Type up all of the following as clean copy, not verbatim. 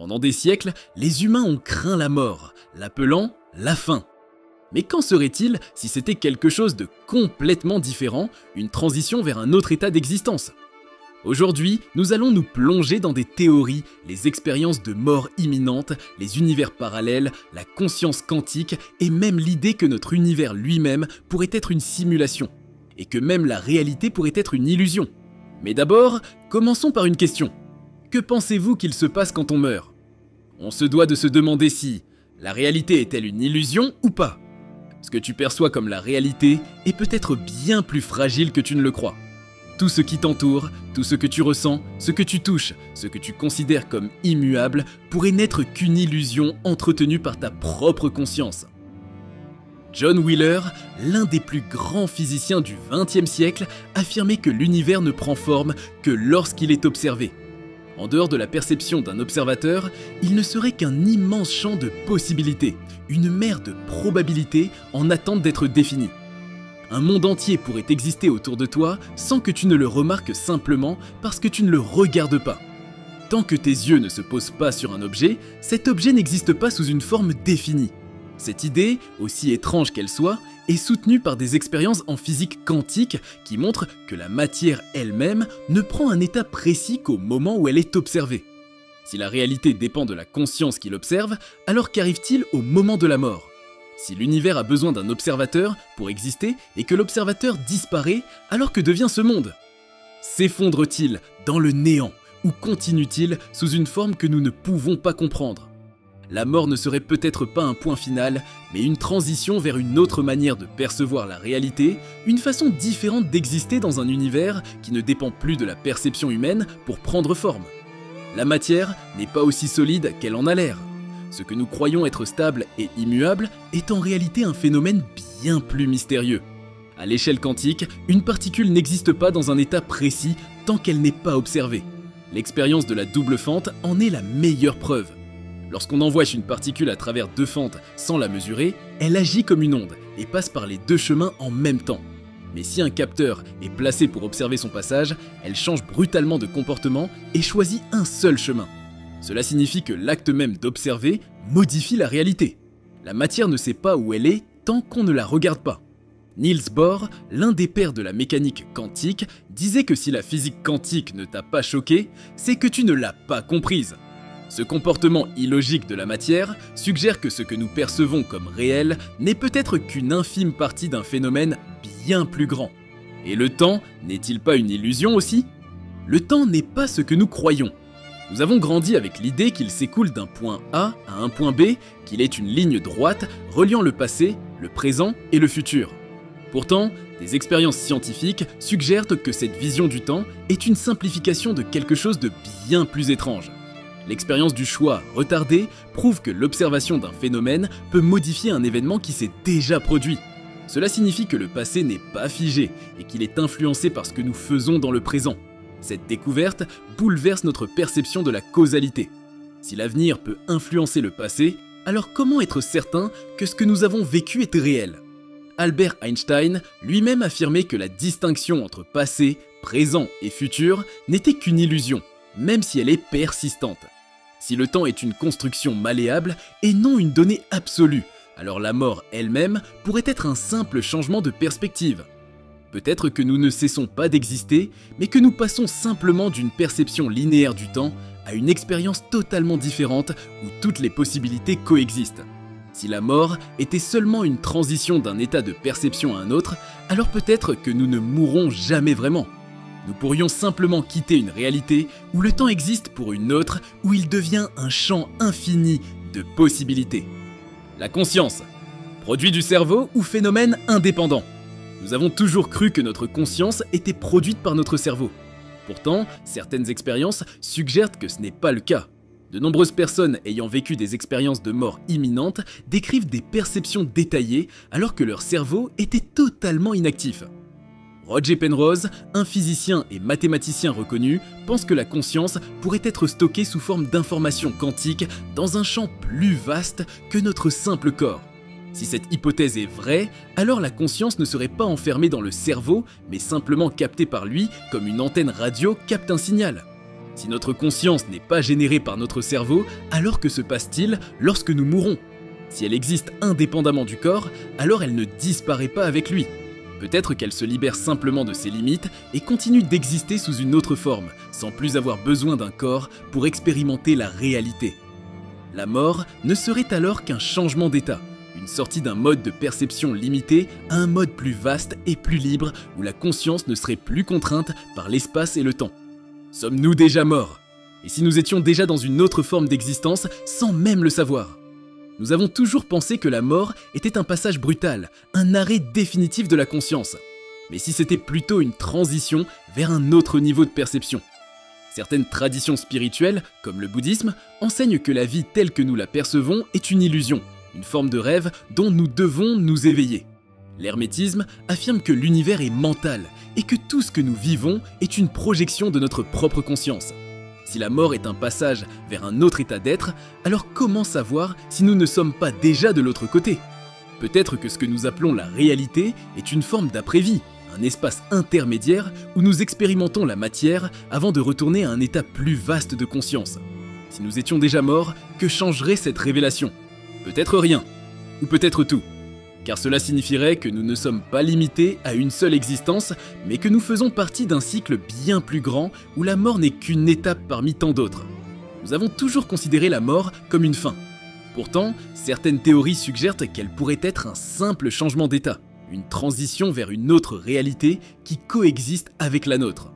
Pendant des siècles, les humains ont craint la mort, l'appelant la fin. Mais qu'en serait-il si c'était quelque chose de complètement différent, une transition vers un autre état d'existence ? Aujourd'hui, nous allons nous plonger dans des théories, les expériences de mort imminente, les univers parallèles, la conscience quantique et même l'idée que notre univers lui-même pourrait être une simulation, et que même la réalité pourrait être une illusion. Mais d'abord, commençons par une question. Que pensez-vous qu'il se passe quand on meurt ? On se doit de se demander si la réalité est-elle une illusion ou pas ? Ce que tu perçois comme la réalité est peut-être bien plus fragile que tu ne le crois. Tout ce qui t'entoure, tout ce que tu ressens, ce que tu touches, ce que tu considères comme immuable pourrait n'être qu'une illusion entretenue par ta propre conscience. John Wheeler, l'un des plus grands physiciens du XXe siècle, affirmait que l'univers ne prend forme que lorsqu'il est observé. En dehors de la perception d'un observateur, il ne serait qu'un immense champ de possibilités, une mer de probabilités en attente d'être définie. Un monde entier pourrait exister autour de toi sans que tu ne le remarques simplement parce que tu ne le regardes pas. Tant que tes yeux ne se posent pas sur un objet, cet objet n'existe pas sous une forme définie. Cette idée, aussi étrange qu'elle soit, est soutenue par des expériences en physique quantique qui montrent que la matière elle-même ne prend un état précis qu'au moment où elle est observée. Si la réalité dépend de la conscience qui l'observe, alors qu'arrive-t-il au moment de la mort ? Si l'univers a besoin d'un observateur pour exister et que l'observateur disparaît, alors que devient ce monde ? S'effondre-t-il dans le néant ou continue-t-il sous une forme que nous ne pouvons pas comprendre ? La mort ne serait peut-être pas un point final, mais une transition vers une autre manière de percevoir la réalité, une façon différente d'exister dans un univers qui ne dépend plus de la perception humaine pour prendre forme. La matière n'est pas aussi solide qu'elle en a l'air. Ce que nous croyons être stable et immuable est en réalité un phénomène bien plus mystérieux. À l'échelle quantique, une particule n'existe pas dans un état précis tant qu'elle n'est pas observée. L'expérience de la double fente en est la meilleure preuve. Lorsqu'on envoie une particule à travers deux fentes sans la mesurer, elle agit comme une onde et passe par les deux chemins en même temps. Mais si un capteur est placé pour observer son passage, elle change brutalement de comportement et choisit un seul chemin. Cela signifie que l'acte même d'observer modifie la réalité. La matière ne sait pas où elle est tant qu'on ne la regarde pas. Niels Bohr, l'un des pères de la mécanique quantique, disait que si la physique quantique ne t'a pas choqué, c'est que tu ne l'as pas comprise. Ce comportement illogique de la matière suggère que ce que nous percevons comme réel n'est peut-être qu'une infime partie d'un phénomène bien plus grand. Et le temps n'est-il pas une illusion aussi ? Le temps n'est pas ce que nous croyons. Nous avons grandi avec l'idée qu'il s'écoule d'un point A à un point B, qu'il est une ligne droite reliant le passé, le présent et le futur. Pourtant, des expériences scientifiques suggèrent que cette vision du temps est une simplification de quelque chose de bien plus étrange. L'expérience du choix retardé prouve que l'observation d'un phénomène peut modifier un événement qui s'est déjà produit. Cela signifie que le passé n'est pas figé et qu'il est influencé par ce que nous faisons dans le présent. Cette découverte bouleverse notre perception de la causalité. Si l'avenir peut influencer le passé, alors comment être certain que ce que nous avons vécu est réel ? Albert Einstein lui-même affirmait que la distinction entre passé, présent et futur n'était qu'une illusion, même si elle est persistante. Si le temps est une construction malléable et non une donnée absolue, alors la mort elle-même pourrait être un simple changement de perspective. Peut-être que nous ne cessons pas d'exister, mais que nous passons simplement d'une perception linéaire du temps à une expérience totalement différente où toutes les possibilités coexistent. Si la mort était seulement une transition d'un état de perception à un autre, alors peut-être que nous ne mourrons jamais vraiment. Nous pourrions simplement quitter une réalité où le temps existe pour une autre, où il devient un champ infini de possibilités. La conscience, produit du cerveau ou phénomène indépendant ? Nous avons toujours cru que notre conscience était produite par notre cerveau. Pourtant, certaines expériences suggèrent que ce n'est pas le cas. De nombreuses personnes ayant vécu des expériences de mort imminente décrivent des perceptions détaillées alors que leur cerveau était totalement inactif. Roger Penrose, un physicien et mathématicien reconnu, pense que la conscience pourrait être stockée sous forme d'informations quantiques dans un champ plus vaste que notre simple corps. Si cette hypothèse est vraie, alors la conscience ne serait pas enfermée dans le cerveau, mais simplement captée par lui comme une antenne radio capte un signal. Si notre conscience n'est pas générée par notre cerveau, alors que se passe-t-il lorsque nous mourrons? Si elle existe indépendamment du corps, alors elle ne disparaît pas avec lui. Peut-être qu'elle se libère simplement de ses limites et continue d'exister sous une autre forme, sans plus avoir besoin d'un corps pour expérimenter la réalité. La mort ne serait alors qu'un changement d'état, une sortie d'un mode de perception limité à un mode plus vaste et plus libre où la conscience ne serait plus contrainte par l'espace et le temps. Sommes-nous déjà morts? Et si nous étions déjà dans une autre forme d'existence sans même le savoir? Nous avons toujours pensé que la mort était un passage brutal, un arrêt définitif de la conscience. Mais si c'était plutôt une transition vers un autre niveau de perception? Certaines traditions spirituelles, comme le bouddhisme, enseignent que la vie telle que nous la percevons est une illusion, une forme de rêve dont nous devons nous éveiller. L'hermétisme affirme que l'univers est mental et que tout ce que nous vivons est une projection de notre propre conscience. Si la mort est un passage vers un autre état d'être, alors comment savoir si nous ne sommes pas déjà de l'autre côté? Peut-être que ce que nous appelons la réalité est une forme d'après-vie, un espace intermédiaire où nous expérimentons la matière avant de retourner à un état plus vaste de conscience. Si nous étions déjà morts, que changerait cette révélation? Peut-être rien, ou peut-être tout. Car cela signifierait que nous ne sommes pas limités à une seule existence, mais que nous faisons partie d'un cycle bien plus grand où la mort n'est qu'une étape parmi tant d'autres. Nous avons toujours considéré la mort comme une fin. Pourtant, certaines théories suggèrent qu'elle pourrait être un simple changement d'état, une transition vers une autre réalité qui coexiste avec la nôtre.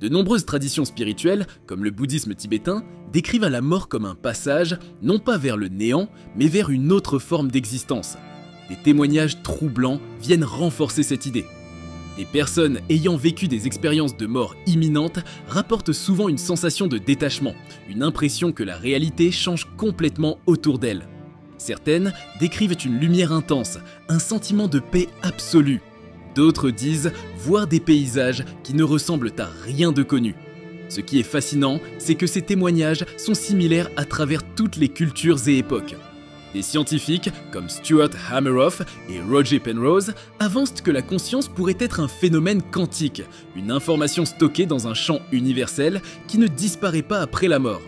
De nombreuses traditions spirituelles, comme le bouddhisme tibétain, décrivent la mort comme un passage, non pas vers le néant, mais vers une autre forme d'existence. Des témoignages troublants viennent renforcer cette idée. Des personnes ayant vécu des expériences de mort imminente rapportent souvent une sensation de détachement, une impression que la réalité change complètement autour d'elles. Certaines décrivent une lumière intense, un sentiment de paix absolue. D'autres disent voir des paysages qui ne ressemblent à rien de connu. Ce qui est fascinant, c'est que ces témoignages sont similaires à travers toutes les cultures et époques. Des scientifiques comme Stuart Hameroff et Roger Penrose avancent que la conscience pourrait être un phénomène quantique, une information stockée dans un champ universel qui ne disparaît pas après la mort.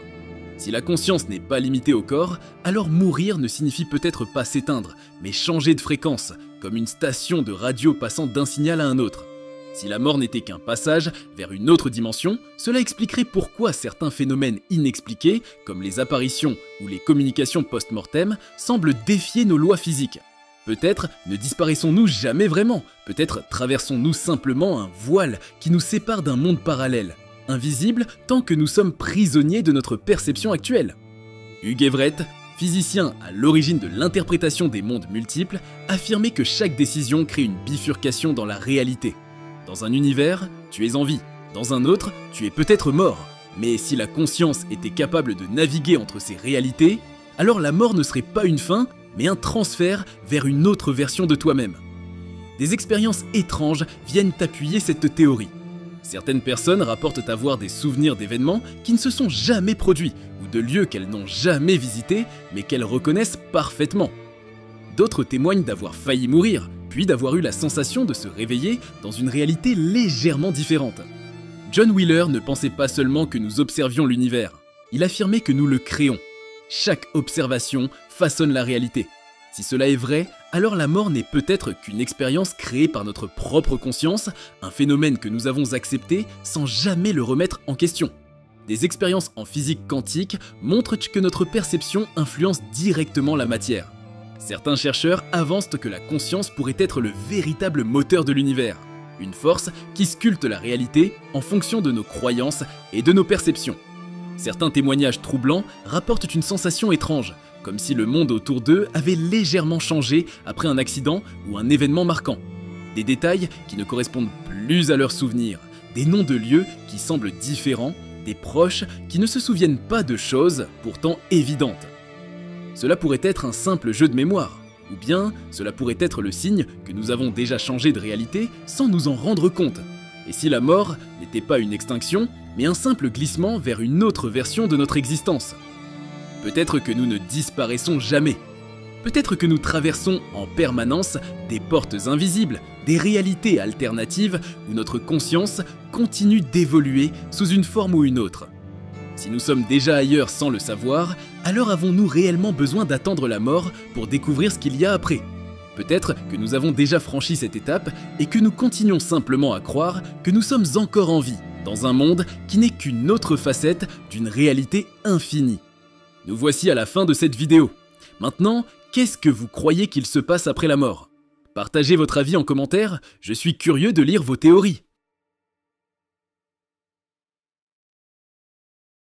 Si la conscience n'est pas limitée au corps, alors mourir ne signifie peut-être pas s'éteindre, mais changer de fréquence, comme une station de radio passant d'un signal à un autre. Si la mort n'était qu'un passage vers une autre dimension, cela expliquerait pourquoi certains phénomènes inexpliqués, comme les apparitions ou les communications post-mortem, semblent défier nos lois physiques. Peut-être ne disparaissons-nous jamais vraiment, peut-être traversons-nous simplement un voile qui nous sépare d'un monde parallèle, invisible tant que nous sommes prisonniers de notre perception actuelle. Hugh Everett, physicien à l'origine de l'interprétation des mondes multiples, affirmait que chaque décision crée une bifurcation dans la réalité. Dans un univers, tu es en vie, dans un autre, tu es peut-être mort. Mais si la conscience était capable de naviguer entre ces réalités, alors la mort ne serait pas une fin, mais un transfert vers une autre version de toi-même. Des expériences étranges viennent appuyer cette théorie. Certaines personnes rapportent avoir des souvenirs d'événements qui ne se sont jamais produits, ou de lieux qu'elles n'ont jamais visités, mais qu'elles reconnaissent parfaitement. D'autres témoignent d'avoir failli mourir, puis d'avoir eu la sensation de se réveiller dans une réalité légèrement différente. John Wheeler ne pensait pas seulement que nous observions l'univers, il affirmait que nous le créons. Chaque observation façonne la réalité. Si cela est vrai, alors la mort n'est peut-être qu'une expérience créée par notre propre conscience, un phénomène que nous avons accepté sans jamais le remettre en question. Des expériences en physique quantique montrent que notre perception influence directement la matière. Certains chercheurs avancent que la conscience pourrait être le véritable moteur de l'univers, une force qui sculpte la réalité en fonction de nos croyances et de nos perceptions. Certains témoignages troublants rapportent une sensation étrange, comme si le monde autour d'eux avait légèrement changé après un accident ou un événement marquant. Des détails qui ne correspondent plus à leurs souvenirs, des noms de lieux qui semblent différents, des proches qui ne se souviennent pas de choses pourtant évidentes. Cela pourrait être un simple jeu de mémoire, ou bien cela pourrait être le signe que nous avons déjà changé de réalité sans nous en rendre compte. Et si la mort n'était pas une extinction, mais un simple glissement vers une autre version de notre existence? Peut-être que nous ne disparaissons jamais. Peut-être que nous traversons en permanence des portes invisibles, des réalités alternatives où notre conscience continue d'évoluer sous une forme ou une autre. Si nous sommes déjà ailleurs sans le savoir, alors avons-nous réellement besoin d'attendre la mort pour découvrir ce qu'il y a après ? Peut-être que nous avons déjà franchi cette étape et que nous continuons simplement à croire que nous sommes encore en vie, dans un monde qui n'est qu'une autre facette d'une réalité infinie. Nous voici à la fin de cette vidéo. Maintenant, qu'est-ce que vous croyez qu'il se passe après la mort ? Partagez votre avis en commentaire, je suis curieux de lire vos théories.